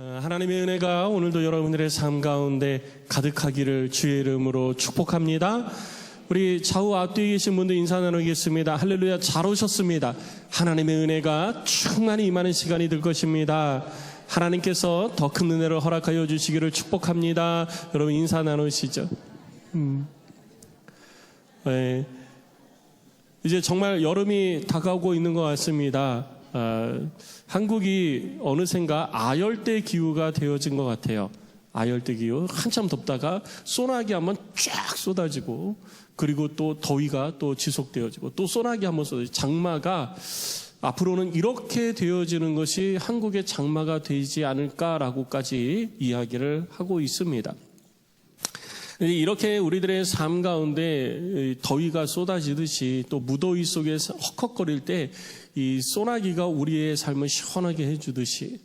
하나님의 은혜가 오늘도 여러분들의 삶 가운데 가득하기를 주의 이름으로 축복합니다. 우리 좌우 앞뒤에 계신 분들 인사 나누겠습니다. 할렐루야, 잘 오셨습니다. 하나님의 은혜가 충만히 임하는 시간이 될 것입니다. 하나님께서 더 큰 은혜를 허락하여 주시기를 축복합니다. 여러분 인사 나누시죠. 네. 이제 정말 여름이 다가오고 있는 것 같습니다. 한국이 어느샌가 아열대 기후가 되어진 것 같아요. 아열대 기후, 한참 덥다가 소나기 한번 쫙 쏟아지고, 그리고 또 더위가 또 지속되어지고, 또 소나기 한번 쏟아지고, 장마가 앞으로는 이렇게 되어지는 것이 한국의 장마가 되지 않을까라고까지 이야기를 하고 있습니다. 이렇게 우리들의 삶 가운데 더위가 쏟아지듯이 또 무더위 속에서 헉헉거릴 때 이 소나기가 우리의 삶을 시원하게 해주듯이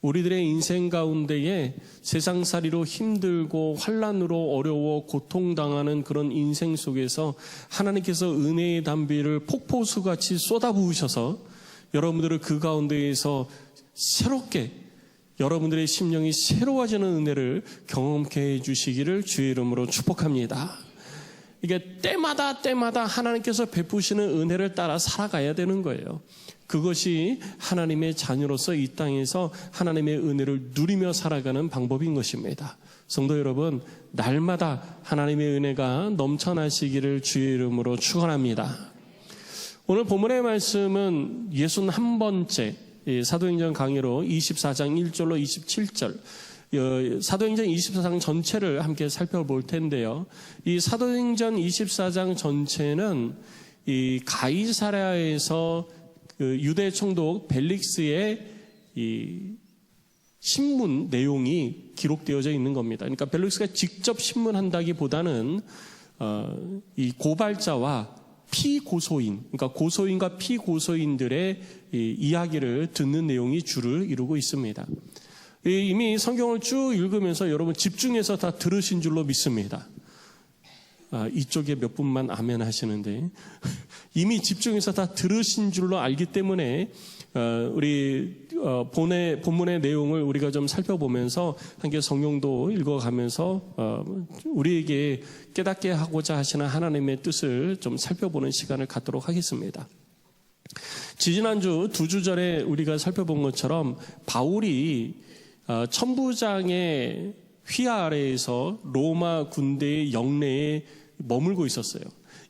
우리들의 인생 가운데에 세상살이로 힘들고 환난으로 어려워 고통당하는 그런 인생 속에서 하나님께서 은혜의 담비를 폭포수같이 쏟아부으셔서 여러분들을 그 가운데에서 새롭게 여러분들의 심령이 새로워지는 은혜를 경험케 해주시기를 주의 이름으로 축복합니다. 이게 때마다 하나님께서 베푸시는 은혜를 따라 살아가야 되는 거예요. 그것이 하나님의 자녀로서 이 땅에서 하나님의 은혜를 누리며 살아가는 방법인 것입니다. 성도 여러분, 날마다 하나님의 은혜가 넘쳐나시기를 주의 이름으로 축원합니다. 오늘 본문의 말씀은 61번째 사도행전 강의로 24장 1절로 27절, 사도행전 24장 전체를 함께 살펴볼 텐데요. 이 사도행전 24장 전체는 이 가이사랴에서 그 유대 총독 벨릭스의 이 신문 내용이 기록되어져 있는 겁니다. 그러니까 벨릭스가 직접 신문한다기보다는 이 고발자와 피고소인, 그러니까 고소인과 피고소인들의 이야기를 듣는 내용이 주를 이루고 있습니다. 이미 성경을 쭉 읽으면서 여러분 집중해서 다 들으신 줄로 믿습니다. 이쪽에 몇 분만 아멘 하시는데 이미 집중해서 다 들으신 줄로 알기 때문에 우리 본문의 내용을 우리가 좀 살펴보면서 함께 성경도 읽어가면서 우리에게 깨닫게 하고자 하시는 하나님의 뜻을 좀 살펴보는 시간을 갖도록 하겠습니다. 지지난주 2주 전에 우리가 살펴본 것처럼 바울이 천부장의 휘하 아래에서 로마 군대의 영내에 머물고 있었어요.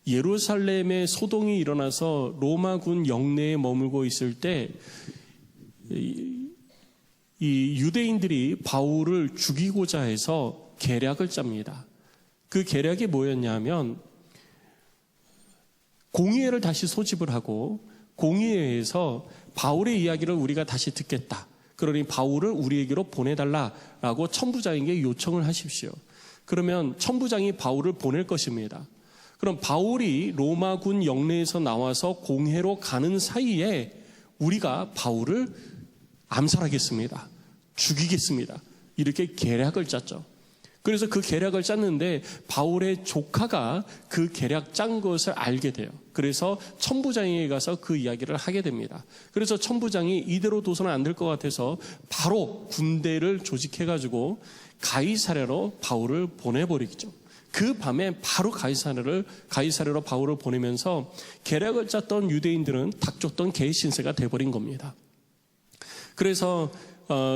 예루살렘에 소동이 일어나서 로마군 영내에 머물고 있을 때 이 유대인들이 바울을 죽이고자 해서 계략을 짭니다. 그 계략이 뭐였냐면 공의회를 다시 소집을 하고 공의회에서 바울의 이야기를 우리가 다시 듣겠다. 그러니 바울을 우리에게로 보내달라라고 천부장에게 요청을 하십시오. 그러면 천부장이 바울을 보낼 것입니다. 그럼 바울이 로마군 영내에서 나와서 공회로 가는 사이에 우리가 바울을 암살하겠습니다. 죽이겠습니다. 이렇게 계략을 짰죠. 그래서 그 계략을 짰는데 바울의 조카가 그 계략 짠 것을 알게 돼요. 그래서 천부장에게 가서 그 이야기를 하게 됩니다. 그래서 천부장이 이대로 둬서는 안 될 것 같아서 바로 군대를 조직해가지고 가이사랴로 바울을 보내버리죠. 그 밤에 바로 가이사랴로 바울을 보내면서 계략을 짰던 유대인들은 닥쳤던 개 신세가 돼버린 겁니다. 그래서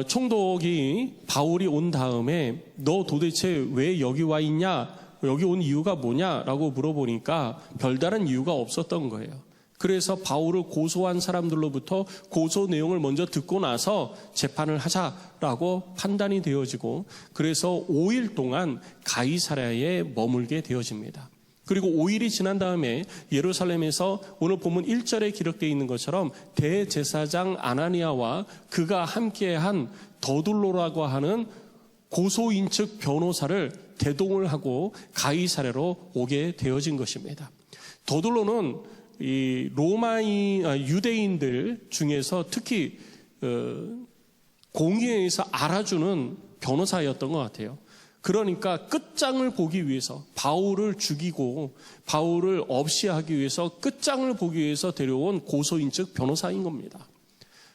총독이 바울이 온 다음에 너 도대체 왜 여기 와 있냐? 여기 온 이유가 뭐냐라고 물어보니까 별다른 이유가 없었던 거예요. 그래서 바울을 고소한 사람들로부터 고소 내용을 먼저 듣고 나서 재판을 하자라고 판단이 되어지고 그래서 5일 동안 가이사랴에 머물게 되어집니다. 그리고 5일이 지난 다음에 예루살렘에서 오늘 본문 1절에 기록되어 있는 것처럼 대제사장 아나니아와 그가 함께한 더둘로라고 하는 고소인 측 변호사를 대동을 하고 가이사랴로 오게 되어진 것입니다. 더둘로는 이 유대인들 중에서 특히 공의회에서 알아주는 변호사였던 것 같아요. 그러니까 끝장을 보기 위해서 바울을 죽이고 바울을 없이 하기 위해서 끝장을 보기 위해서 데려온 고소인 측 변호사인 겁니다.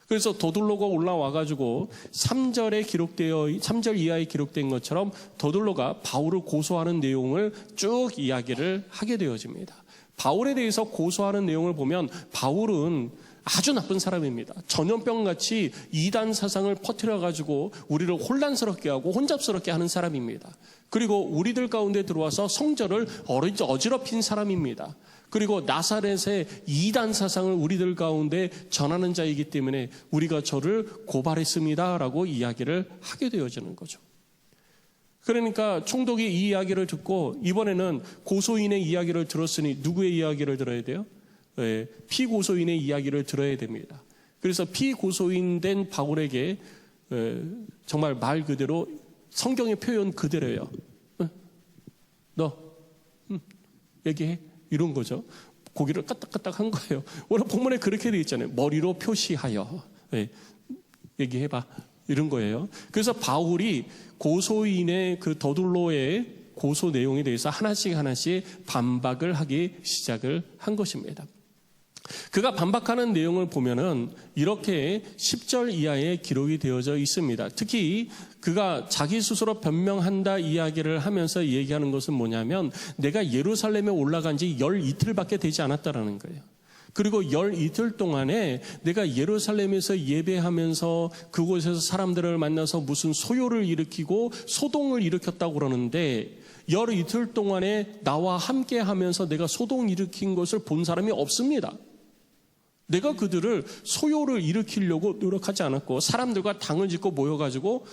그래서 더둘로가 올라와가지고 3절 이하에 기록된 것처럼 더둘로가 바울을 고소하는 내용을 쭉 이야기를 하게 되어집니다. 바울에 대해서 고소하는 내용을 보면 바울은 아주 나쁜 사람입니다. 전염병같이 이단 사상을 퍼뜨려가지고 우리를 혼란스럽게 하고 혼잡스럽게 하는 사람입니다. 그리고 우리들 가운데 들어와서 성전을 어지럽힌 사람입니다. 그리고 나사렛의 이단 사상을 우리들 가운데 전하는 자이기 때문에 우리가 저를 고발했습니다라고 이야기를 하게 되어지는 거죠. 그러니까 총독이 이 이야기를 듣고 이번에는 고소인의 이야기를 들었으니 누구의 이야기를 들어야 돼요? 네, 피고소인의 이야기를 들어야 됩니다. 그래서 피고소인 된 바울에게 정말 말 그대로 성경의 표현 그대로예요. 너 얘기해. 이런 거죠. 고개를 까딱까딱 한 거예요. 오늘 본문에 그렇게 되어 있잖아요. 머리로 표시하여. 네, 얘기해봐. 이런 거예요. 그래서 바울이 고소인의 그 더둘로의 고소 내용에 대해서 하나씩 반박을 하기 시작을 한 것입니다. 그가 반박하는 내용을 보면은 이렇게 10절 이하에 기록이 되어져 있습니다. 특히 그가 자기 스스로 변명한다 이야기를 하면서 얘기하는 것은 뭐냐면 내가 예루살렘에 올라간 지 열 이틀밖에 되지 않았다라는 거예요. 그리고 열 이틀 동안에 내가 예루살렘에서 예배하면서 그곳에서 사람들을 만나서 무슨 소요를 일으키고 소동을 일으켰다고 그러는데 열 이틀 동안에 나와 함께 하면서 내가 소동 일으킨 것을 본 사람이 없습니다. 내가 그들을 소요를 일으키려고 노력하지 않았고 사람들과 당을 짓고 모여가지고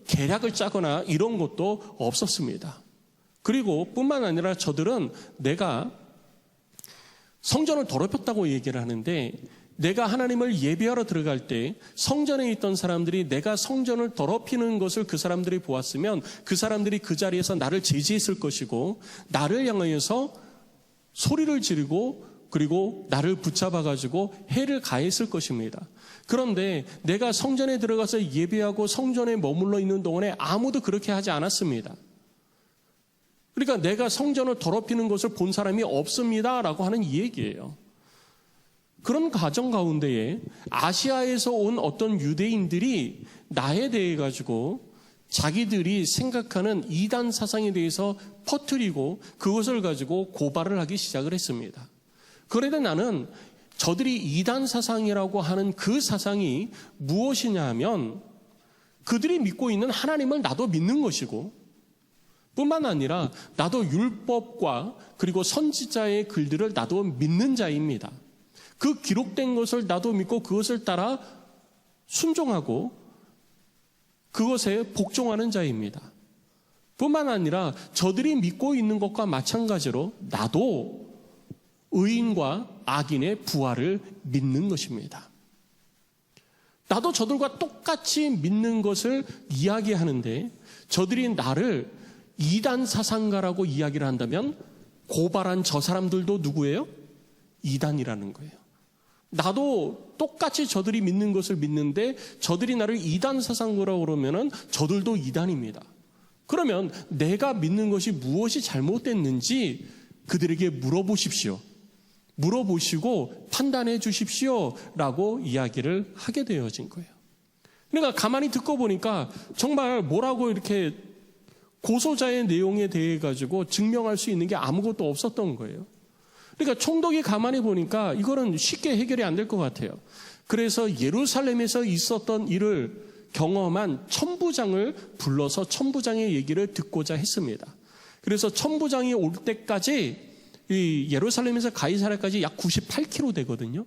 계략을 짜거나 이런 것도 없었습니다. 그리고 뿐만 아니라 저들은 내가 성전을 더럽혔다고 얘기를 하는데 내가 하나님을 예배하러 들어갈 때 성전에 있던 사람들이 내가 성전을 더럽히는 것을 그 사람들이 보았으면 그 사람들이 그 자리에서 나를 제지했을 것이고 나를 향하여서 소리를 지르고 그리고 나를 붙잡아가지고 해를 가했을 것입니다. 그런데 내가 성전에 들어가서 예배하고 성전에 머물러 있는 동안에 아무도 그렇게 하지 않았습니다. 그러니까 내가 성전을 더럽히는 것을 본 사람이 없습니다라고 하는 이 얘기예요. 그런 가정 가운데에 아시아에서 온 어떤 유대인들이 나에 대해 가지고 자기들이 생각하는 이단 사상에 대해서 퍼뜨리고 그것을 가지고 고발을 하기 시작을 했습니다. 그런데 나는 저들이 이단 사상이라고 하는 그 사상이 무엇이냐 하면 그들이 믿고 있는 하나님을 나도 믿는 것이고 뿐만 아니라 나도 율법과 그리고 선지자의 글들을 나도 믿는 자입니다. 그 기록된 것을 나도 믿고 그것을 따라 순종하고 그것에 복종하는 자입니다. 뿐만 아니라 저들이 믿고 있는 것과 마찬가지로 나도 의인과 악인의 부활을 믿는 것입니다. 나도 저들과 똑같이 믿는 것을 이야기하는데 저들이 나를 이단 사상가라고 이야기를 한다면 고발한 저 사람들도 누구예요? 이단이라는 거예요. 나도 똑같이 저들이 믿는 것을 믿는데 저들이 나를 이단 사상가라고 그러면은 저들도 이단입니다. 그러면 내가 믿는 것이 무엇이 잘못됐는지 그들에게 물어보십시오. 물어보시고 판단해 주십시오 라고 이야기를 하게 되어진 거예요. 그러니까 가만히 듣고 보니까 정말 뭐라고 이렇게 고소자의 내용에 대해 가지고 증명할 수 있는 게 아무것도 없었던 거예요. 그러니까 총독이 가만히 보니까 이거는 쉽게 해결이 안 될 것 같아요. 그래서 예루살렘에서 있었던 일을 경험한 천부장을 불러서 천부장의 얘기를 듣고자 했습니다. 그래서 천부장이 올 때까지 이 예루살렘에서 가이사랴까지 약 98km 되거든요.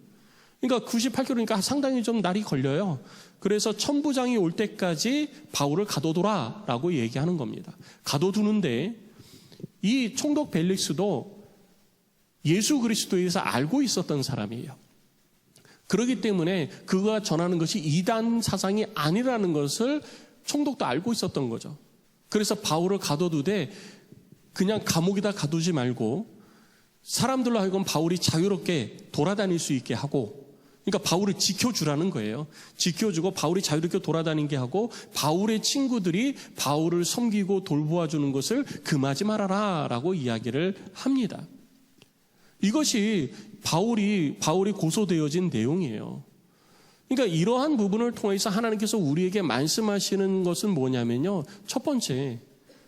그러니까 98km니까 상당히 좀 날이 걸려요. 그래서 천부장이 올 때까지 바울을 가둬두라라고 얘기하는 겁니다. 가둬두는데 이 총독 벨릭스도 예수 그리스도에 대해서 알고 있었던 사람이에요. 그렇기 때문에 그가 전하는 것이 이단 사상이 아니라는 것을 총독도 알고 있었던 거죠. 그래서 바울을 가둬두되 그냥 감옥에다 가두지 말고 사람들로 하여금 바울이 자유롭게 돌아다닐 수 있게 하고, 그러니까 바울을 지켜주라는 거예요. 지켜주고 바울이 자유롭게 돌아다니게 하고 바울의 친구들이 바울을 섬기고 돌보아주는 것을 금하지 말아라 라고 이야기를 합니다. 이것이 바울이 고소되어진 내용이에요. 그러니까 이러한 부분을 통해서 하나님께서 우리에게 말씀하시는 것은 뭐냐면요. 첫 번째,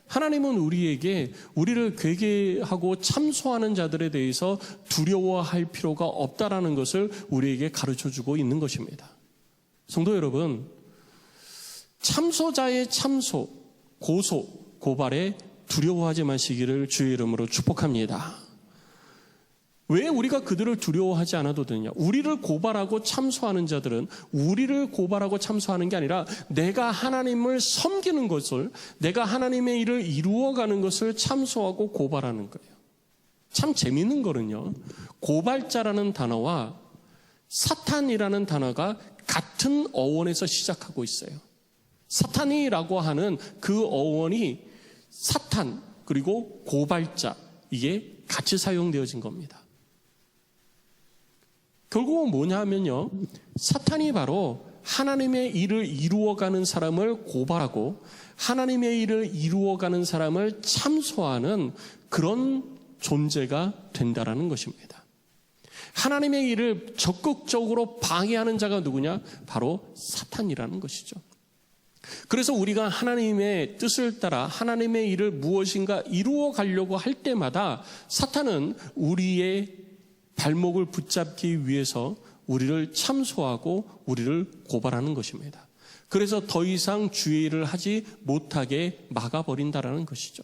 하나님은 우리에게 우리를 괴계하고 참소하는 자들에 대해서 두려워할 필요가 없다라는 것을 우리에게 가르쳐주고 있는 것입니다. 성도 여러분, 참소자의 참소, 고소, 고발에 두려워하지 마시기를 주의 이름으로 축복합니다. 왜 우리가 그들을 두려워하지 않아도 되느냐? 우리를 고발하고 참소하는 자들은 우리를 고발하고 참소하는 게 아니라 내가 하나님을 섬기는 것을, 내가 하나님의 일을 이루어가는 것을 참소하고 고발하는 거예요. 참 재미있는 거는요, 고발자라는 단어와 사탄이라는 단어가 같은 어원에서 시작하고 있어요. 사탄이라고 하는 그 어원이 사탄 그리고 고발자, 이게 같이 사용되어진 겁니다. 결국은 뭐냐 하면요, 사탄이 바로 하나님의 일을 이루어가는 사람을 고발하고 하나님의 일을 이루어가는 사람을 참소하는 그런 존재가 된다라는 것입니다. 하나님의 일을 적극적으로 방해하는 자가 누구냐? 바로 사탄이라는 것이죠. 그래서 우리가 하나님의 뜻을 따라 하나님의 일을 무엇인가 이루어 가려고 할 때마다 사탄은 우리의 발목을 붙잡기 위해서 우리를 참소하고 우리를 고발하는 것입니다. 그래서 더 이상 주의 일을 하지 못하게 막아버린다라는 것이죠.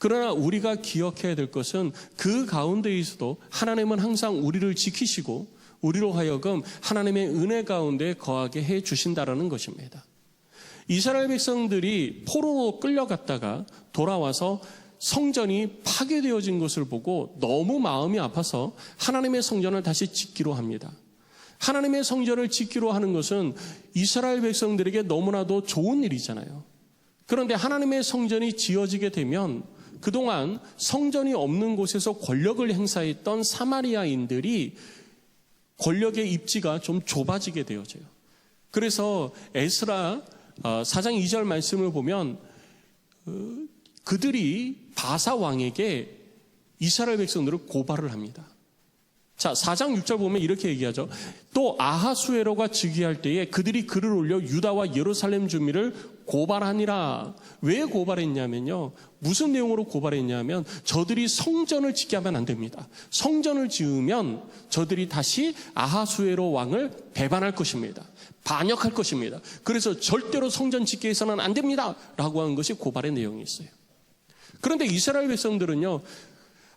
그러나 우리가 기억해야 될 것은 그 가운데에서도 하나님은 항상 우리를 지키시고 우리로 하여금 하나님의 은혜 가운데 거하게 해 주신다라는 것입니다. 이스라엘 백성들이 포로로 끌려갔다가 돌아와서 성전이 파괴되어진 것을 보고 너무 마음이 아파서 하나님의 성전을 다시 짓기로 합니다. 하나님의 성전을 짓기로 하는 것은 이스라엘 백성들에게 너무나도 좋은 일이잖아요. 그런데 하나님의 성전이 지어지게 되면 그동안 성전이 없는 곳에서 권력을 행사했던 사마리아인들이 권력의 입지가 좀 좁아지게 되어져요. 그래서 에스라 4장 2절 말씀을 보면 그들이 바사 왕에게 이스라엘 백성들을 고발을 합니다. 자, 4장 6절 보면 이렇게 얘기하죠. 또 아하수에로가 즉위할 때에 그들이 글을 올려 유다와 예루살렘 주민을 고발하니라. 왜 고발했냐면요, 무슨 내용으로 고발했냐면 저들이 성전을 짓게 하면 안 됩니다. 성전을 지으면 저들이 다시 아하수에로 왕을 배반할 것입니다. 반역할 것입니다. 그래서 절대로 성전 짓게 해서는 안 됩니다 라고 한 것이 고발의 내용이 있어요. 그런데 이스라엘 백성들은요,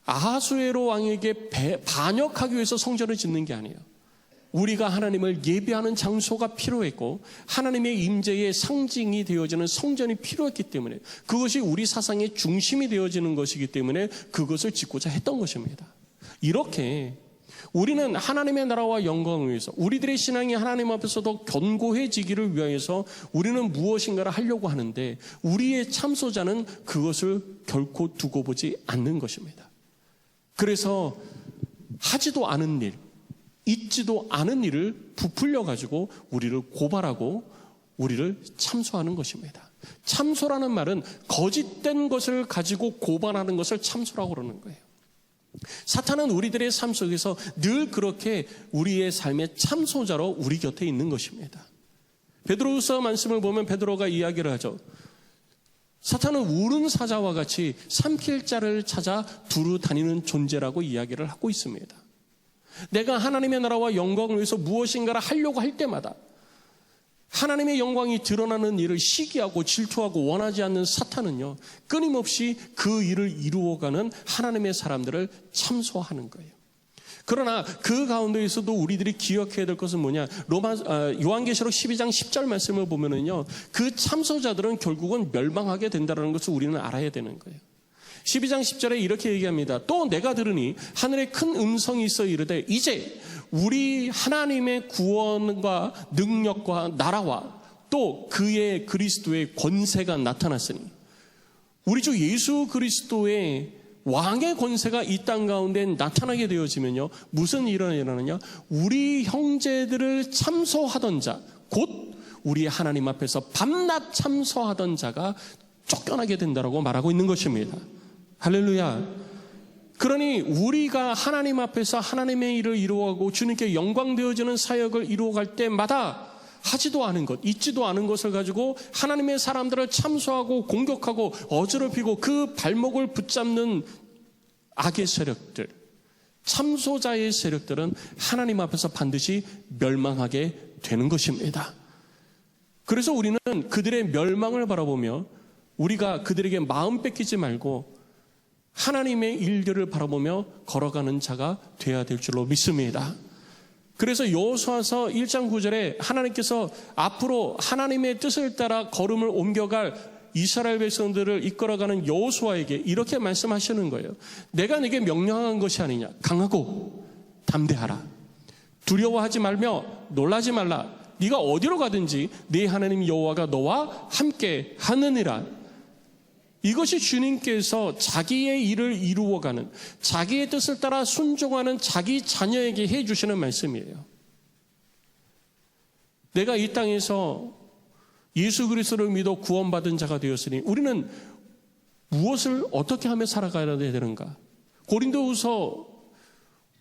아하수에로 왕에게 반역하기 위해서 성전을 짓는 게 아니에요. 우리가 하나님을 예배하는 장소가 필요했고 하나님의 임재의 상징이 되어지는 성전이 필요했기 때문에, 그것이 우리 사상의 중심이 되어지는 것이기 때문에 그것을 짓고자 했던 것입니다. 이렇게 우리는 하나님의 나라와 영광을 위해서, 우리들의 신앙이 하나님 앞에서 더 견고해지기를 위해서 우리는 무엇인가를 하려고 하는데 우리의 참소자는 그것을 결코 두고 보지 않는 것입니다. 그래서 하지도 않은 일, 있지도 않은 일을 부풀려 가지고 우리를 고발하고 우리를 참소하는 것입니다. 참소라는 말은 거짓된 것을 가지고 고발하는 것을 참소라고 그러는 거예요. 사탄은 우리들의 삶 속에서 늘 그렇게 우리의 삶의 참소자로 우리 곁에 있는 것입니다. 베드로후서 말씀을 보면 베드로가 이야기를 하죠. 사탄은 우는 사자와 같이 삼킬 자를 찾아 두루 다니는 존재라고 이야기를 하고 있습니다. 내가 하나님의 나라와 영광을 위해서 무엇인가를 하려고 할 때마다 하나님의 영광이 드러나는 일을 시기하고 질투하고 원하지 않는 사탄은요, 끊임없이 그 일을 이루어가는 하나님의 사람들을 참소하는 거예요. 그러나 그 가운데에서도 우리들이 기억해야 될 것은 뭐냐? 요한계시록 12장 10절 말씀을 보면은요, 그 참소자들은 결국은 멸망하게 된다는 것을 우리는 알아야 되는 거예요. 12장 10절에 이렇게 얘기합니다. 또 내가 들으니 하늘에 큰 음성이 있어 이르되 이제 우리 하나님의 구원과 능력과 나라와 또 그의 그리스도의 권세가 나타났으니, 우리 주 예수 그리스도의 왕의 권세가 이 땅 가운데 나타나게 되어지면요, 무슨 일이 일어나느냐? 우리 형제들을 참소하던 자, 곧 우리 하나님 앞에서 밤낮 참소하던 자가 쫓겨나게 된다라고 말하고 있는 것입니다. 할렐루야. 그러니 우리가 하나님 앞에서 하나님의 일을 이루어가고 주님께 영광되어지는 사역을 이루어갈 때마다 하지도 않은 것, 잊지도 않은 것을 가지고 하나님의 사람들을 참소하고 공격하고 어지럽히고 그 발목을 붙잡는 악의 세력들, 참소자의 세력들은 하나님 앞에서 반드시 멸망하게 되는 것입니다. 그래서 우리는 그들의 멸망을 바라보며 우리가 그들에게 마음 뺏기지 말고 하나님의 일들을 바라보며 걸어가는 자가 되어야 될 줄로 믿습니다. 그래서 여호수아서 1장 9절에 하나님께서 앞으로 하나님의 뜻을 따라 걸음을 옮겨갈 이스라엘 백성들을 이끌어가는 여호수아에게 이렇게 말씀하시는 거예요. 내가 네게 명령한 것이 아니냐. 강하고 담대하라. 두려워하지 말며 놀라지 말라. 네가 어디로 가든지 네 하나님 여호와가 너와 함께 하느니라. 이것이 주님께서 자기의 일을 이루어가는, 자기의 뜻을 따라 순종하는 자기 자녀에게 해주시는 말씀이에요. 내가 이 땅에서 예수 그리스도를 믿어 구원받은 자가 되었으니 우리는 무엇을 어떻게 하며 살아가야 되는가? 고린도후서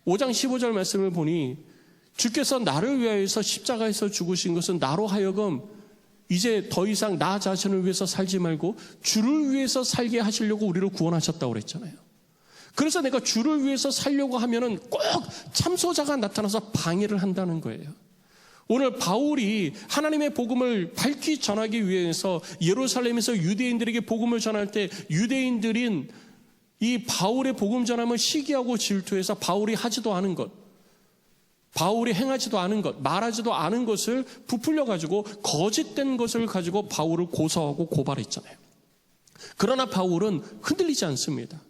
5장 15절 말씀을 보니 주께서 나를 위하여서 십자가에서 죽으신 것은 나로 하여금 이제 더 이상 나 자신을 위해서 살지 말고 주를 위해서 살게 하시려고 우리를 구원하셨다고 그랬잖아요. 그래서 내가 주를 위해서 살려고 하면은 꼭 참소자가 나타나서 방해를 한다는 거예요. 오늘 바울이 하나님의 복음을 밝히 전하기 위해서 예루살렘에서 유대인들에게 복음을 전할 때 유대인들인 이 바울의 복음 전함을 시기하고 질투해서 바울이 하지도 않은 것, 바울이 행하지도 않은 것, 말하지도 않은 것을 부풀려가지고 거짓된 것을 가지고 바울을 고소하고 고발했잖아요. 그러나 바울은 흔들리지 않습니다.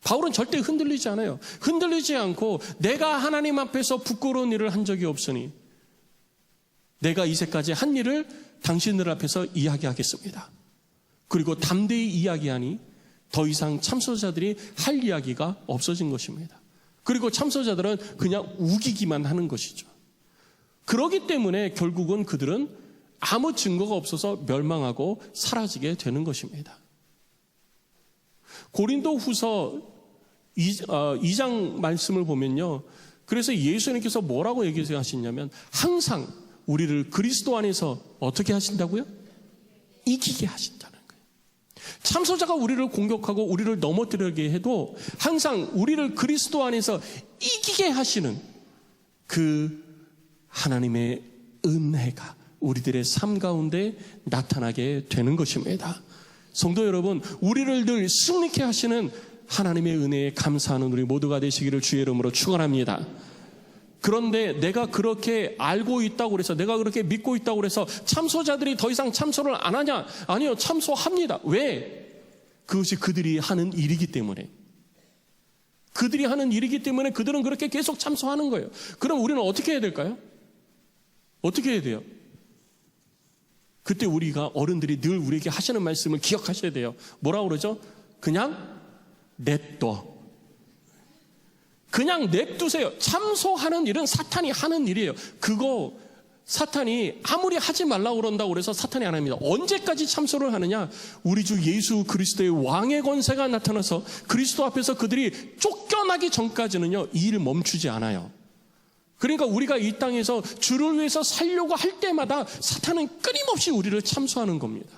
바울은 절대 흔들리지 않아요. 흔들리지 않고 내가 하나님 앞에서 부끄러운 일을 한 적이 없으니 내가 이제까지 한 일을 당신들 앞에서 이야기하겠습니다. 그리고 담대히 이야기하니 더 이상 참소자들이 할 이야기가 없어진 것입니다. 그리고 참소자들은 그냥 우기기만 하는 것이죠. 그렇기 때문에 결국은 그들은 아무 증거가 없어서 멸망하고 사라지게 되는 것입니다. 고린도후서 2장 말씀을 보면요. 그래서 예수님께서 뭐라고 얘기하시냐면 항상 우리를 그리스도 안에서 어떻게 하신다고요? 이기게 하신다는 거예요. 참소자가 우리를 공격하고 우리를 넘어뜨리게 해도 항상 우리를 그리스도 안에서 이기게 하시는 그 하나님의 은혜가 우리들의 삶 가운데 나타나게 되는 것입니다. 성도 여러분, 우리를 늘 승리케 하시는 하나님의 은혜에 감사하는 우리 모두가 되시기를 주의 이름으로 축원합니다. 그런데 내가 그렇게 알고 있다고 그래서, 내가 그렇게 믿고 있다고 그래서 참소자들이 더 이상 참소를 안 하냐? 아니요, 참소합니다. 왜? 그것이 그들이 하는 일이기 때문에. 그들이 하는 일이기 때문에 그들은 그렇게 계속 참소하는 거예요. 그럼 우리는 어떻게 해야 될까요? 어떻게 해야 돼요? 그때 우리가 어른들이 늘 우리에게 하시는 말씀을 기억하셔야 돼요. 뭐라고 그러죠? 그냥 냅둬. 그냥 냅두세요. 참소하는 일은 사탄이 하는 일이에요. 그거 사탄이 아무리 하지 말라고 그런다고 그래서 사탄이 안 합니다. 언제까지 참소를 하느냐? 우리 주 예수 그리스도의 왕의 권세가 나타나서 그리스도 앞에서 그들이 쫓겨나기 전까지는요, 이 일을 멈추지 않아요. 그러니까 우리가 이 땅에서 주를 위해서 살려고 할 때마다 사탄은 끊임없이 우리를 참소하는 겁니다.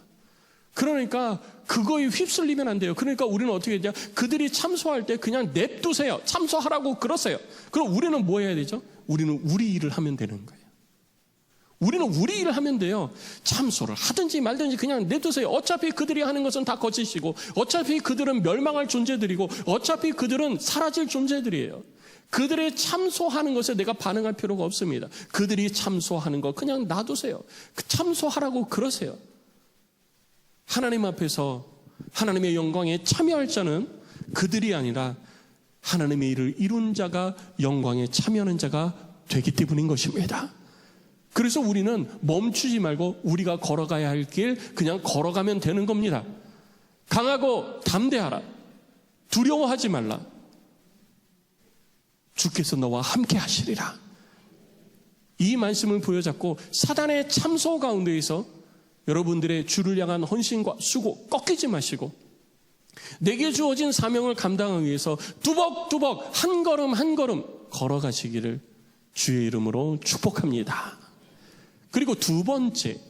그러니까 그거에 휩쓸리면 안 돼요. 그러니까 우리는 어떻게 해야 되냐? 그들이 참소할 때 그냥 냅두세요. 참소하라고 그러세요. 그럼 우리는 뭐 해야 되죠? 우리는 우리 일을 하면 되는 거예요. 우리는 우리 일을 하면 돼요. 참소를 하든지 말든지 그냥 냅두세요. 어차피 그들이 하는 것은 다 거짓이고, 어차피 그들은 멸망할 존재들이고, 어차피 그들은 사라질 존재들이에요. 그들의 참소하는 것에 내가 반응할 필요가 없습니다. 그들이 참소하는 거 그냥 놔두세요. 참소하라고 그러세요. 하나님 앞에서 하나님의 영광에 참여할 자는 그들이 아니라 하나님의 일을 이룬 자가 영광에 참여하는 자가 되기 때문인 것입니다. 그래서 우리는 멈추지 말고 우리가 걸어가야 할 길 그냥 걸어가면 되는 겁니다. 강하고 담대하라. 두려워하지 말라. 주께서 너와 함께 하시리라. 이 말씀을 부여잡고 사단의 참소 가운데에서 여러분들의 주를 향한 헌신과 수고 꺾이지 마시고 내게 주어진 사명을 감당하기 위해서 뚜벅뚜벅 한 걸음 한 걸음 걸어가시기를 주의 이름으로 축복합니다. 그리고 두 번째,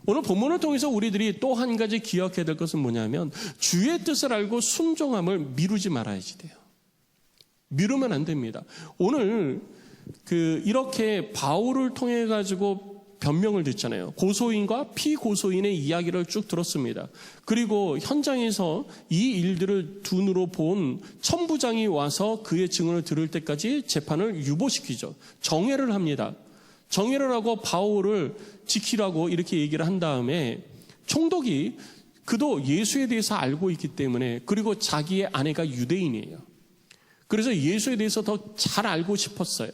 오늘 본문을 통해서 우리들이 또 한 가지 기억해야 될 것은 뭐냐면 주의 뜻을 알고 순종함을 미루지 말아야지 돼요. 미루면 안 됩니다. 오늘 이렇게 바울을 통해 가지고 변명을 듣잖아요. 고소인과 피고소인의 이야기를 쭉 들었습니다. 그리고 현장에서 이 일들을 두 눈으로 본 천부장이 와서 그의 증언을 들을 때까지 재판을 유보시키죠. 정회를 합니다. 정회를 하고 바울을 지키라고 이렇게 얘기를 한 다음에 총독이 그도 예수에 대해서 알고 있기 때문에, 그리고 자기의 아내가 유대인이에요. 그래서 예수에 대해서 더 잘 알고 싶었어요.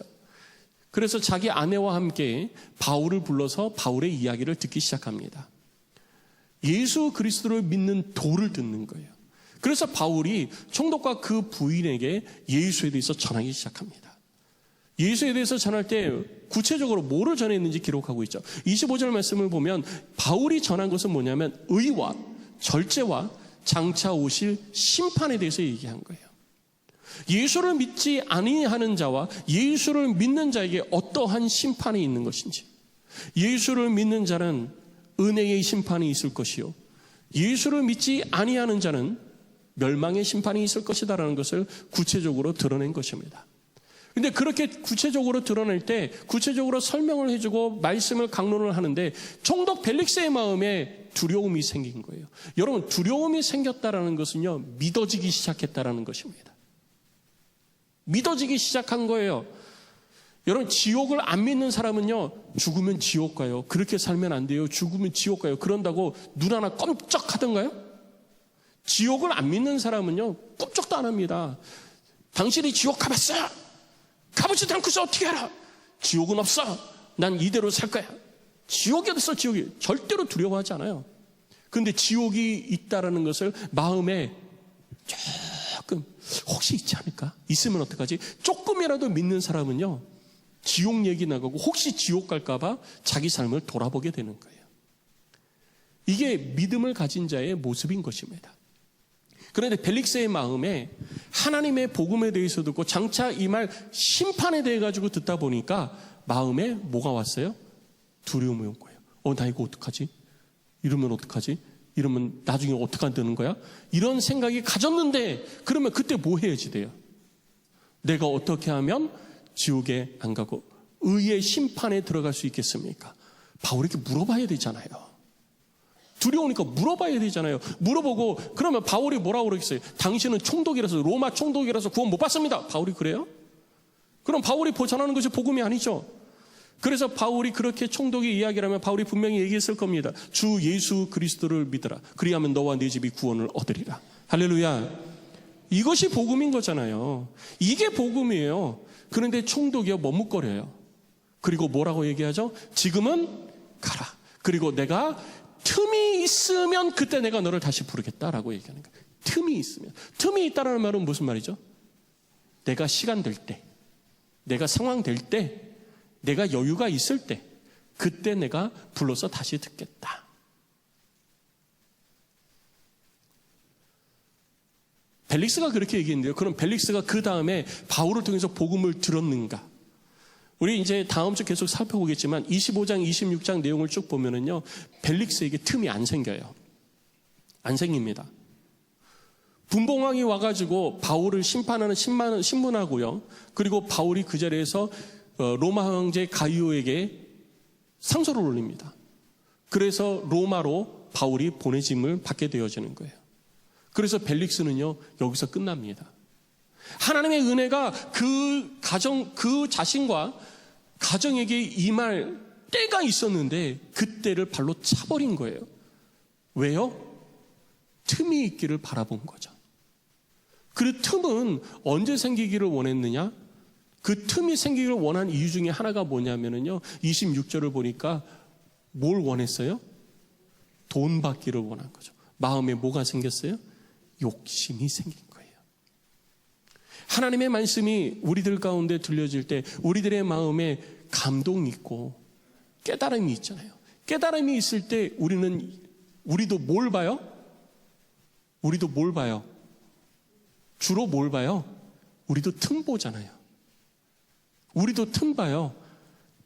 그래서 자기 아내와 함께 바울을 불러서 바울의 이야기를 듣기 시작합니다. 예수 그리스도를 믿는 도를 듣는 거예요. 그래서 바울이 총독과 그 부인에게 예수에 대해서 전하기 시작합니다. 예수에 대해서 전할 때 구체적으로 뭐를 전했는지 기록하고 있죠. 25절 말씀을 보면 바울이 전한 것은 뭐냐면 의와 절제와 장차 오실 심판에 대해서 얘기한 거예요. 예수를 믿지 아니하는 자와 예수를 믿는 자에게 어떠한 심판이 있는 것인지, 예수를 믿는 자는 은혜의 심판이 있을 것이요, 예수를 믿지 아니하는 자는 멸망의 심판이 있을 것이다라는 것을 구체적으로 드러낸 것입니다. 근데 그렇게 구체적으로 드러낼 때 구체적으로 설명을 해주고 말씀을 강론을 하는데 총독 벨릭스의 마음에 두려움이 생긴 거예요. 여러분, 두려움이 생겼다라는 것은요, 믿어지기 시작했다라는 것입니다. 믿어지기 시작한 거예요. 여러분, 지옥을 안 믿는 사람은요, 죽으면 지옥 가요. 그렇게 살면 안 돼요. 죽으면 지옥 가요. 그런다고 눈 하나 껌쩍하던가요? 지옥을 안 믿는 사람은요, 꼼짝도 안 합니다. 당신이 지옥 가봤어? 가보지도 않고서 어떻게 알아? 지옥은 없어. 난 이대로 살 거야. 지옥이 어딨어, 지옥이. 절대로 두려워하지 않아요. 그런데 지옥이 있다라는 것을 마음에 조금 혹시 있지 않을까? 있으면 어떡하지? 조금이라도 믿는 사람은요, 지옥 얘기 나가고 혹시 지옥 갈까봐 자기 삶을 돌아보게 되는 거예요. 이게 믿음을 가진 자의 모습인 것입니다. 그런데 벨릭스의 마음에 하나님의 복음에 대해서 듣고 장차 이 말 심판에 대해 가지고 듣다 보니까 마음에 뭐가 왔어요? 두려움이 온 거예요. 나 이거 어떡하지? 이러면 어떡하지? 이러면 나중에 어떻게 안 되는 거야? 이런 생각이 가졌는데, 그러면 그때 뭐 해야지 돼요? 내가 어떻게 하면 지옥에 안 가고 의의 심판에 들어갈 수 있겠습니까? 바울에게 물어봐야 되잖아요. 두려우니까 물어봐야 되잖아요. 물어보고 그러면 바울이 뭐라고 그러겠어요? 당신은 총독이라서, 로마 총독이라서 구원 못 받습니다. 바울이 그래요? 그럼 바울이 전하는 것이 복음이 아니죠. 그래서 바울이 그렇게 총독이 이야기를 하면 바울이 분명히 얘기했을 겁니다. 주 예수 그리스도를 믿으라. 그리하면 너와 네 집이 구원을 얻으리라. 할렐루야. 이것이 복음인 거잖아요. 이게 복음이에요. 그런데 총독이요, 머뭇거려요. 그리고 뭐라고 얘기하죠? 지금은 가라. 그리고 내가 틈이 있으면 그때 내가 너를 다시 부르겠다라고 얘기하는 거예요. 틈이 있으면. 틈이 있다라는 말은 무슨 말이죠? 내가 시간 될 때, 내가 상황 될 때, 내가 여유가 있을 때, 그때 내가 불러서 다시 듣겠다. 벨릭스가 그렇게 얘기했는데요. 그럼 벨릭스가 그 다음에 바울을 통해서 복음을 들었는가? 우리 이제 다음 주 계속 살펴보겠지만 25장, 26장 내용을 쭉 보면은요, 벨릭스에게 틈이 안 생겨요. 안 생깁니다. 분봉왕이 와가지고 바울을 심판하는 신문하고요. 그리고 바울이 그 자리에서 로마 황제 가이오에게 상소를 올립니다. 그래서 로마로 바울이 보내짐을 받게 되어지는 거예요. 그래서 벨릭스는요, 여기서 끝납니다. 하나님의 은혜가 그 자신과 가정에게 임할 때가 있었는데 그 때를 발로 차버린 거예요. 왜요? 틈이 있기를 바라본 거죠. 그 틈은 언제 생기기를 원했느냐? 그 틈이 생기기를 원한 이유 중에 하나가 뭐냐면요, 26절을 보니까 뭘 원했어요? 돈 받기를 원한 거죠. 마음에 뭐가 생겼어요? 욕심이 생긴 거예요. 하나님의 말씀이 우리들 가운데 들려질 때 우리들의 마음에 감동이 있고 깨달음이 있잖아요. 깨달음이 있을 때 우리도 뭘 봐요? 우리도 뭘 봐요? 주로 뭘 봐요? 우리도 틈 보잖아요. 우리도 틈 봐요.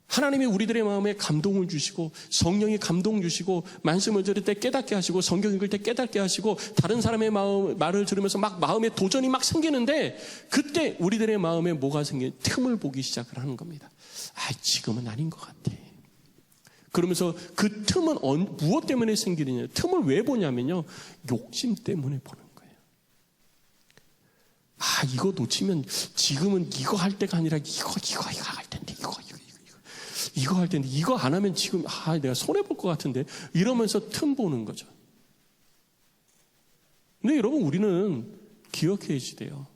하나님이 우리들의 마음에 감동을 주시고 성령이 감동 주시고 말씀을 들을 때 깨닫게 하시고 성경 읽을 때 깨닫게 하시고 다른 사람의 말을 들으면서 막 마음에 도전이 막 생기는데 그때 우리들의 마음에 뭐가 생기는 틈을 보기 시작을 하는 겁니다. 지금은 아닌 것 같아. 그러면서 그 틈은 무엇 때문에 생기느냐? 틈을 왜 보냐면요. 욕심 때문에 보는 거예요. 이거 놓치면 지금은 이거 할 때가 아니라 이거 할 텐데 이거 할 텐데 이거 안 하면 지금 내가 손해볼 것 같은데 이러면서 틈 보는 거죠. 근데 여러분 우리는 기억해야 돼요.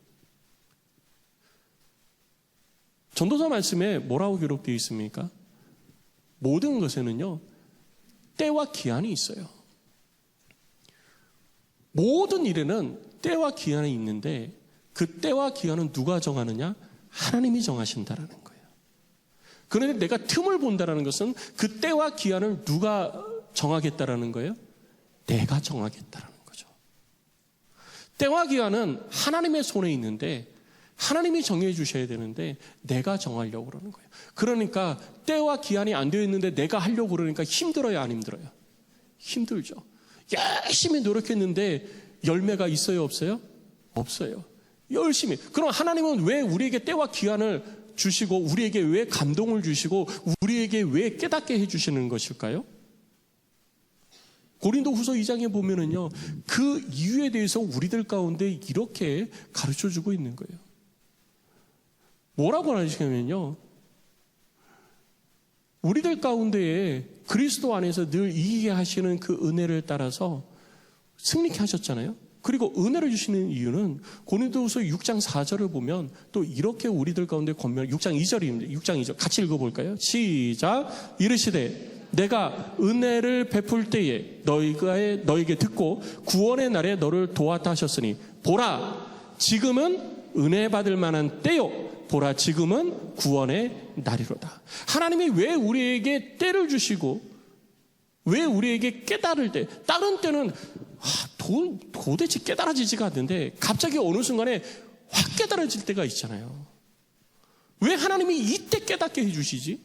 전도서 말씀에 뭐라고 기록되어 있습니까? 모든 것에는요 때와 기한이 있어요. 모든 일에는 때와 기한이 있는데 그 때와 기한은 누가 정하느냐? 하나님이 정하신다라는 거예요. 그런데 내가 틈을 본다라는 것은 그 때와 기한을 누가 정하겠다라는 거예요? 내가 정하겠다라는 거죠. 때와 기한은 하나님의 손에 있는데 하나님이 정해 주셔야 되는데 내가 정하려고 그러는 거예요. 그러니까 때와 기한이 안 되어 있는데 내가 하려고 그러니까 힘들어요, 안 힘들어요? 힘들죠. 열심히 노력했는데 열매가 있어요, 없어요? 없어요. 열심히. 그럼 하나님은 왜 우리에게 때와 기한을 주시고 우리에게 왜 감동을 주시고 우리에게 왜 깨닫게 해주시는 것일까요? 고린도후서 2장에 보면은요 그 이유에 대해서 우리들 가운데 이렇게 가르쳐주고 있는 거예요. 뭐라고 하시냐면요 우리들 가운데에 그리스도 안에서 늘 이기게 하시는 그 은혜를 따라서 승리케 하셨잖아요. 그리고 은혜를 주시는 이유는 고린도후서 6장 4절을 보면 또 이렇게 우리들 가운데 권면 6장 2절입니다. 6장 2절 같이 읽어볼까요? 시작. 이르시되 내가 은혜를 베풀 때에 너에게 듣고 구원의 날에 너를 도왔다 하셨으니 보라 지금은 은혜 받을 만한 때요 보라 지금은 구원의 날이로다. 하나님이 왜 우리에게 때를 주시고 왜 우리에게 깨달을 때 다른 때는 도대체 깨달아지지가 않는데 갑자기 어느 순간에 확 깨달아질 때가 있잖아요. 왜 하나님이 이때 깨닫게 해주시지?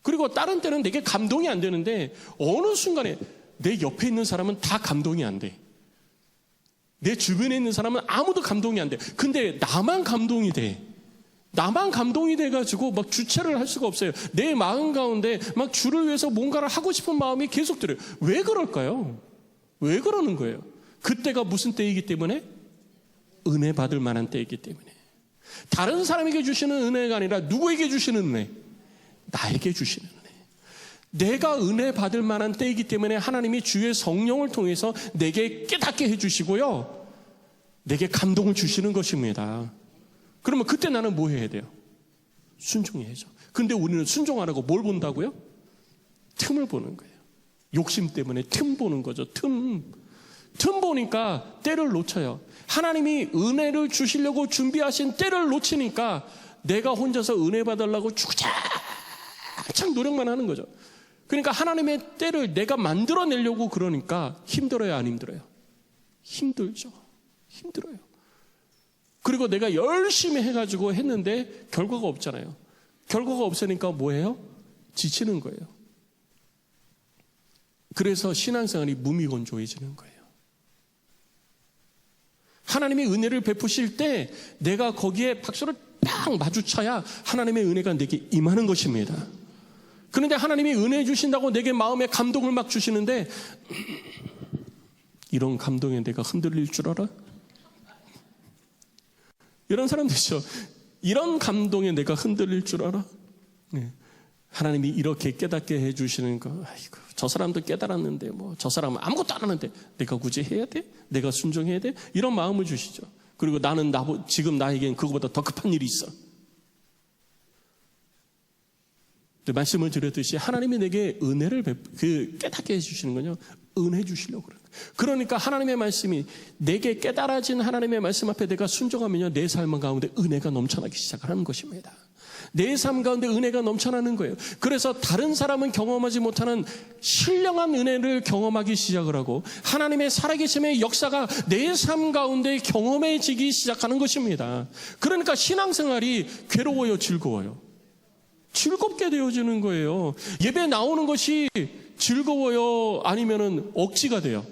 그리고 다른 때는 내게 감동이 안 되는데 어느 순간에 내 옆에 있는 사람은 다 감동이 안 돼. 내 주변에 있는 사람은 아무도 감동이 안 돼. 근데 나만 감동이 돼. 나만 감동이 돼가지고 막 주체를 할 수가 없어요. 내 마음 가운데 막 주를 위해서 뭔가를 하고 싶은 마음이 계속 들어요. 왜 그럴까요? 왜 그러는 거예요? 그때가 무슨 때이기 때문에? 은혜 받을 만한 때이기 때문에. 다른 사람에게 주시는 은혜가 아니라 누구에게 주시는 은혜? 나에게 주시는 은혜. 내가 은혜 받을 만한 때이기 때문에 하나님이 주의 성령을 통해서 내게 깨닫게 해주시고요. 내게 감동을 주시는 것입니다. 그러면 그때 나는 뭐 해야 돼요? 순종해야죠. 근데 우리는 순종 안 하고 뭘 본다고요? 틈을 보는 거예요. 욕심 때문에 틈 보는 거죠. 틈 보니까 때를 놓쳐요. 하나님이 은혜를 주시려고 준비하신 때를 놓치니까 내가 혼자서 은혜 받으려고 주구장창 노력만 하는 거죠. 그러니까 하나님의 때를 내가 만들어내려고 그러니까 힘들어요, 안 힘들어요? 힘들죠. 힘들어요. 그리고 내가 열심히 해가지고 했는데 결과가 없잖아요. 결과가 없으니까 뭐예요? 지치는 거예요. 그래서 신앙생활이 무미건조해지는 거예요. 하나님이 은혜를 베푸실 때 내가 거기에 박수를 팍 마주쳐야 하나님의 은혜가 내게 임하는 것입니다. 그런데 하나님이 은혜 주신다고 내게 마음에 감동을 막 주시는데 이런 감동에 내가 흔들릴 줄 알아? 이런 사람들 있죠. 이런 감동에 내가 흔들릴 줄 알아? 네. 하나님이 이렇게 깨닫게 해주시는 거, 아이고, 저 사람도 깨달았는데, 저 사람은 아무것도 안 하는데, 내가 굳이 해야 돼? 내가 순종해야 돼? 이런 마음을 주시죠. 그리고 나는 지금 나에겐 그거보다 더 급한 일이 있어. 말씀을 드렸듯이 하나님이 내게 은혜를 깨닫게 해주시는 건요, 은혜 주시려고 그래요. 그러니까 하나님의 말씀이 내게 깨달아진 하나님의 말씀 앞에 내가 순종하면요 내 삶 가운데 은혜가 넘쳐나기 시작하는 것입니다. 내 삶 가운데 은혜가 넘쳐나는 거예요. 그래서 다른 사람은 경험하지 못하는 신령한 은혜를 경험하기 시작을 하고 하나님의 살아계심의 역사가 내 삶 가운데 경험해지기 시작하는 것입니다. 그러니까 신앙생활이 괴로워요, 즐거워요? 즐겁게 되어지는 거예요. 예배 나오는 것이 즐거워요? 아니면은 억지가 돼요?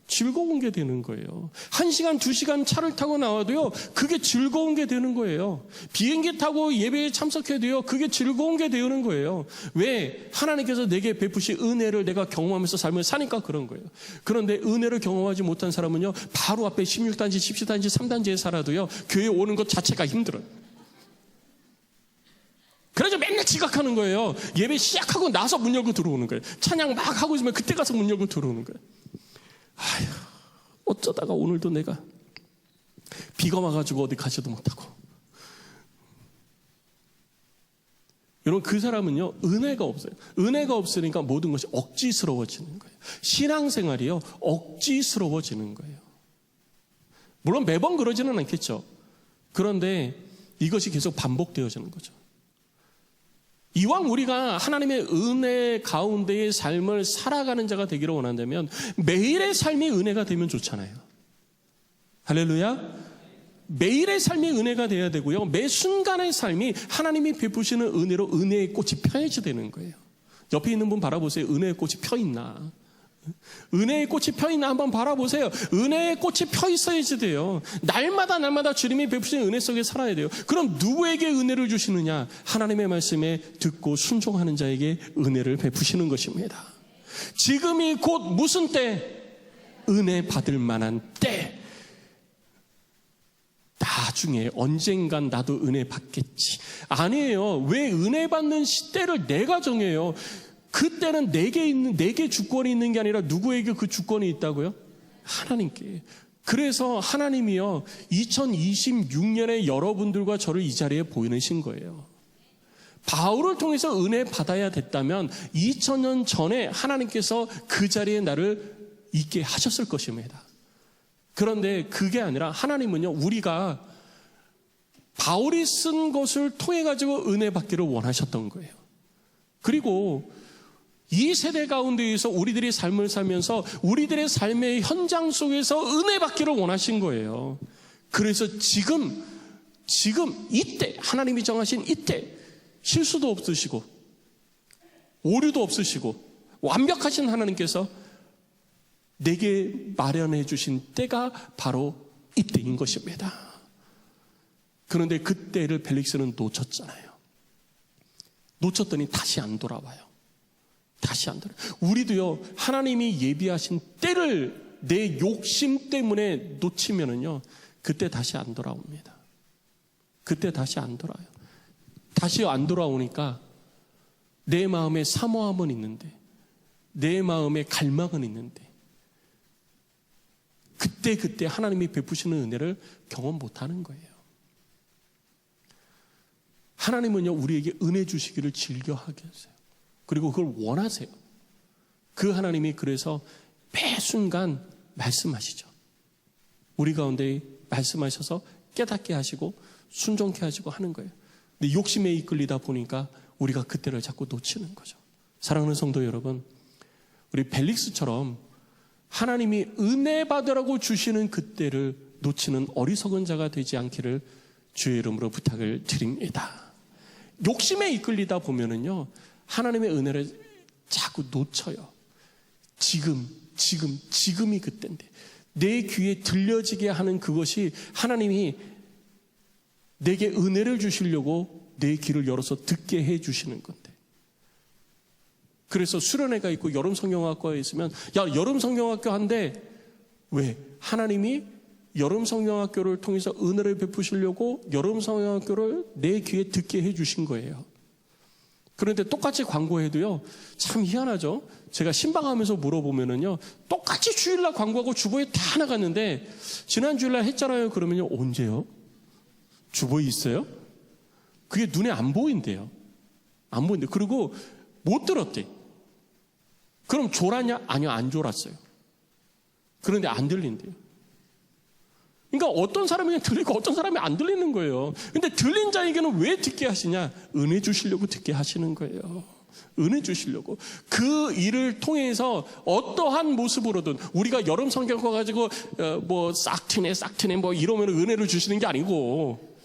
즐거운 게 되는 거예요. 1시간, 2시간 차를 타고 나와도요, 그게 즐거운 게 되는 거예요. 비행기 타고 예배에 참석해도요, 그게 즐거운 게 되는 거예요. 왜? 하나님께서 내게 베푸신 은혜를 내가 경험하면서 삶을 사니까 그런 거예요. 그런데 은혜를 경험하지 못한 사람은요, 바로 앞에 16단지, 17단지, 3단지에 살아도요, 교회에 오는 것 자체가 힘들어요. 그래서 맨날 지각하는 거예요. 예배 시작하고 나서 문 열고 들어오는 거예요. 찬양 막 하고 있으면 그때 가서 문 열고 들어오는 거예요. 아휴, 어쩌다가 오늘도 내가 비가 와가지고 어디 가지도 못하고. 여러분, 그 사람은요, 은혜가 없어요. 은혜가 없으니까 모든 것이 억지스러워지는 거예요. 신앙생활이요, 억지스러워지는 거예요. 물론 매번 그러지는 않겠죠. 그런데 이것이 계속 반복되어지는 거죠. 이왕 우리가 하나님의 은혜 가운데의 삶을 살아가는 자가 되기를 원한다면 매일의 삶이 은혜가 되면 좋잖아요. 할렐루야. 매일의 삶이 은혜가 돼야 되고요. 매 순간의 삶이 하나님이 베푸시는 은혜로 은혜의 꽃이 펴야지 되는 거예요. 옆에 있는 분 바라보세요. 은혜의 꽃이 펴 있나? 은혜의 꽃이 펴 있나 한번 바라보세요. 은혜의 꽃이 펴 있어야지 돼요. 날마다 주님이 베푸시는 은혜 속에 살아야 돼요. 그럼 누구에게 은혜를 주시느냐? 하나님의 말씀에 듣고 순종하는 자에게 은혜를 베푸시는 것입니다. 지금이 곧 무슨 때? 은혜 받을 만한 때. 나중에 언젠간 나도 은혜 받겠지. 아니에요. 왜 은혜 받는 시대를 내가 정해요? 그때는 내게 주권이 있는 게 아니라 누구에게 그 주권이 있다고요? 하나님께. 그래서 하나님이요, 2026년에 여러분들과 저를 이 자리에 보이신 거예요. 바울을 통해서 은혜 받아야 됐다면 2000년 전에 하나님께서 그 자리에 나를 있게 하셨을 것입니다. 그런데 그게 아니라 하나님은요, 우리가 바울이 쓴 것을 통해 가지고 은혜 받기를 원하셨던 거예요. 그리고 이 세대 가운데에서 우리들의 삶을 살면서 우리들의 삶의 현장 속에서 은혜 받기를 원하신 거예요. 그래서 지금 이때, 하나님이 정하신 이때 실수도 없으시고 오류도 없으시고 완벽하신 하나님께서 내게 마련해 주신 때가 바로 이때인 것입니다. 그런데 그때를 벨릭스는 놓쳤잖아요. 놓쳤더니 다시 안 돌아와요. 다시 안 돌아와요. 우리도요, 하나님이 예비하신 때를 내 욕심 때문에 놓치면은요, 그때 다시 안 돌아옵니다. 그때 다시 안 돌아와요. 다시 안 돌아오니까 내 마음에 사모함은 있는데, 내 마음에 갈망은 있는데, 그때 하나님이 베푸시는 은혜를 경험 못하는 거예요. 하나님은요, 우리에게 은혜 주시기를 즐겨하게 하세요. 그리고 그걸 원하세요. 그 하나님이 그래서 매 순간 말씀하시죠. 우리 가운데 말씀하셔서 깨닫게 하시고 순종케 하시고 하는 거예요. 근데 욕심에 이끌리다 보니까 우리가 그때를 자꾸 놓치는 거죠. 사랑하는 성도 여러분, 우리 벨릭스처럼 하나님이 은혜 받으라고 주시는 그때를 놓치는 어리석은 자가 되지 않기를 주의 이름으로 부탁을 드립니다. 욕심에 이끌리다 보면은요, 하나님의 은혜를 자꾸 놓쳐요. 지금이 그때인데, 내 귀에 들려지게 하는 그것이 하나님이 내게 은혜를 주시려고 내 귀를 열어서 듣게 해 주시는 건데. 그래서 수련회가 있고 여름 성경학과에 있으면, 야, 여름 성경학교 한대. 왜? 하나님이 여름 성경학교를 통해서 은혜를 베푸시려고 여름 성경학교를 내 귀에 듣게 해 주신 거예요. 그런데 똑같이 광고해도요, 참 희한하죠? 제가 신방하면서 물어보면은요, 똑같이 주일날 광고하고 주보에 다 나갔는데, 지난 주일날 했잖아요. 그러면요, 언제요? 주보에 있어요? 그게 눈에 안 보인대요. 안 보인대. 그리고 못 들었대. 그럼 졸았냐? 아니요, 안 졸았어요. 그런데 안 들린대요. 그러니까 어떤 사람에게는 들리고 어떤 사람이 안 들리는 거예요. 근데 들린 자에게는 왜 듣게 하시냐? 은혜 주시려고 듣게 하시는 거예요. 은혜 주시려고. 그 일을 통해서 어떠한 모습으로든 우리가 여름 성경 가지고 뭐 싹트네 뭐 이러면 은혜를 주시는 게 아니고,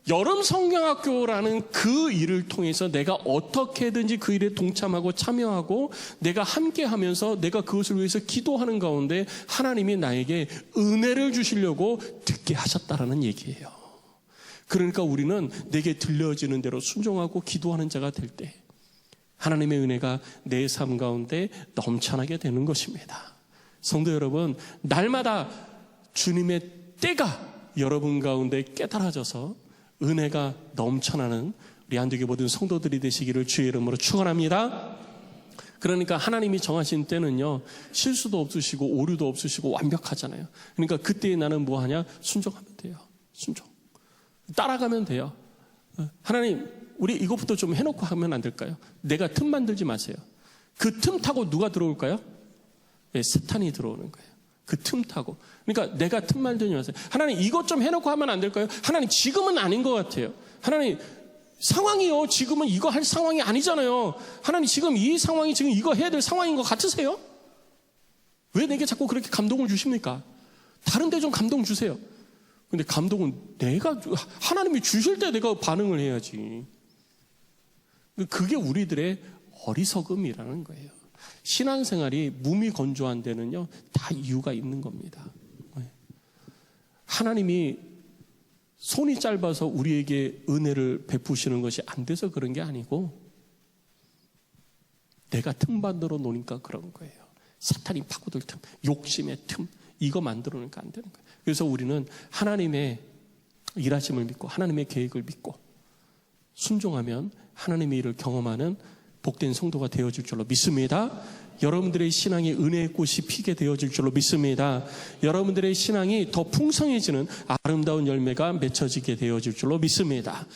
여름 성경학교라는 그 일을 통해서 내가 어떻게든지 그 일에 동참하고 참여하고 내가 함께 하면서 내가 그것을 위해서 기도하는 가운데 하나님이 나에게 은혜를 주시려고 듣게 하셨다라는 얘기예요. 그러니까 우리는 내게 들려지는 대로 순종하고 기도하는 자가 될 때 하나님의 은혜가 내 삶 가운데 넘쳐나게 되는 것입니다. 성도 여러분, 날마다 주님의 때가 여러분 가운데 깨달아져서 은혜가 넘쳐나는 우리 안되게 모든 성도들이 되시기를 주의 이름으로 축원합니다. 그러니까 하나님이 정하신 때는요, 실수도 없으시고 오류도 없으시고 완벽하잖아요. 그러니까 그때 나는 뭐 하냐? 순종하면 돼요. 순종. 따라가면 돼요. 하나님, 우리 이것부터 좀 해놓고 하면 안 될까요? 내가 틈 만들지 마세요. 그 틈 타고 누가 들어올까요? 네, 사탄이 들어오는 거예요. 그 틈 타고. 그러니까 내가 틈 만들지 마세요. 하나님, 이것 좀 해놓고 하면 안 될까요? 하나님, 지금은 아닌 것 같아요. 하나님, 상황이요, 지금은 이거 할 상황이 아니잖아요. 하나님, 지금 이 상황이 지금 이거 해야 될 상황인 것 같으세요? 왜 내게 자꾸 그렇게 감동을 주십니까? 다른 데 좀 감동 주세요. 근데 감동은 내가, 하나님이 주실 때 내가 반응을 해야지. 그게 우리들의 어리석음이라는 거예요. 신앙생활이 무미건조한 데는요, 다 이유가 있는 겁니다. 하나님이 손이 짧아서 우리에게 은혜를 베푸시는 것이 안 돼서 그런 게 아니고, 내가 틈만들어 놓으니까 그런 거예요. 사탄이 파고들 틈, 욕심의 틈, 이거 만들어 놓으니까 안 되는 거예요. 그래서 우리는 하나님의 일하심을 믿고 하나님의 계획을 믿고 순종하면 하나님의 일을 경험하는 복된 성도가 되어질 줄로 믿습니다. 여러분들의 신앙이 은혜의 꽃이 피게 되어질 줄로 믿습니다. 여러분들의 신앙이 더 풍성해지는 아름다운 열매가 맺혀지게 되어질 줄로 믿습니다.